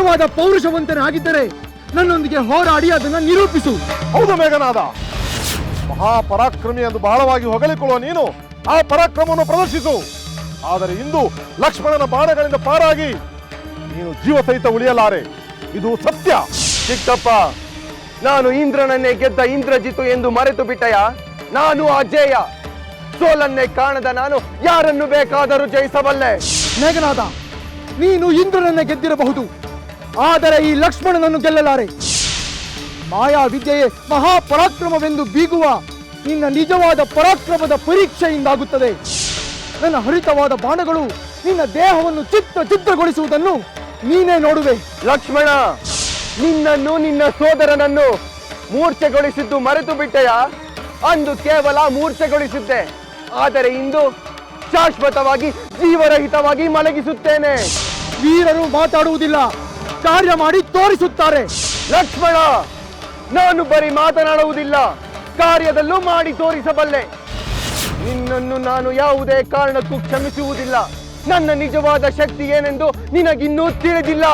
ನಿಜವಾದ ಪೌರುಷವಂತನಾಗಿದ್ದರೆ ನನ್ನೊಂದಿಗೆ ಹೋರಾಡಿ ಅದನ್ನು ನಿರೂಪಿಸು. ಹೌದು ಮೇಘನಾದ, ಮಹಾಪರಾಕ್ರಮಿ ಎಂದು ಬಹಳವಾಗಿ ಹೊಗಳಿಕೊಳ್ಳುವ ನೀನು ಆ ಪರಾಕ್ರಮವನ್ನು ಪ್ರದರ್ಶಿಸು. ಆದರೆ ಇಂದು ಲಕ್ಷ್ಮಣನ ಬಾಣಗಳಿಂದ ಪಾರಾಗಿ ನೀನು ಜೀವ ಸಹಿತ ಉಳಿಯಲಾರೆ, ಇದು ಸತ್ಯ. ಚಿಕ್ಕಪ್ಪ, ನಾನು ಇಂದ್ರನನ್ನೇ ಗೆದ್ದ ಇಂದ್ರಜಿತು ಎಂದು ಮರೆತು ಬಿಟ್ಟಯ? ನಾನು ಅಜೇಯ. ಸೋಲನ್ನೇ ಕಾಣದ ನಾನು ಯಾರನ್ನು ಬೇಕಾದರೂ ಜಯಿಸಬಲ್ಲೆ. ಮೇಘನಾದ, ನೀನು ಇಂದ್ರನನ್ನೇ ಗೆದ್ದಿರಬಹುದು, ಆದರೆ ಈ ಲಕ್ಷ್ಮಣನನ್ನು ಗೆಲ್ಲಲಾರೆ. ಮಾಯಾ ವಿದ್ಯೆಯೇ ಮಹಾಪರಾಕ್ರಮವೆಂದು ಬೀಗುವ ನಿನ್ನ ನಿಜವಾದ ಪರಾಕ್ರಮದ ಪರೀಕ್ಷೆಯಿಂದಾಗುತ್ತದೆ. ನನ್ನ ಹರಿತವಾದ ಬಾಣಗಳು ನಿನ್ನ ದೇಹವನ್ನು ಚಿತ್ರಗೊಳಿಸುವುದನ್ನು ನೀನೇ ನೋಡುವೆ. ಲಕ್ಷ್ಮಣ, ನಿನ್ನನ್ನು ನಿನ್ನ ಸೋದರನನ್ನು ಮೂರ್ಛೆಗೊಳಿಸಿದ್ದು ಮರೆತು ಬಿಟ್ಟೆಯ? ಅಂದು ಕೇವಲ ಮೂರ್ಛೆಗೊಳಿಸಿದ್ದೆ, ಆದರೆ ಇಂದು ಶಾಶ್ವತವಾಗಿ ಜೀವರಹಿತವಾಗಿ ಮಲಗಿಸುತ್ತೇನೆ. ವೀರರು ಮಾತಾಡುವುದಿಲ್ಲ, ಕಾರ್ಯ ಮಾಡಿ ತೋರಿಸುತ್ತಾರೆ. ಲಕ್ಷ್ಮಣ, ನಾನು ಬರೀ ಮಾತನಾಡುವುದಿಲ್ಲ, ಕಾರ್ಯದಲ್ಲೂ ಮಾಡಿ ತೋರಿಸಬಲ್ಲೆ. ನಿನ್ನನ್ನು ನಾನು ಯಾವುದೇ ಕಾರಣಕ್ಕೂ ಕ್ಷಮಿಸುವುದಿಲ್ಲ. ನನ್ನ ನಿಜವಾದ ಶಕ್ತಿ ಏನೆಂದು ನಿನಗಿನ್ನೂ ತಿಳಿದಿಲ್ಲ.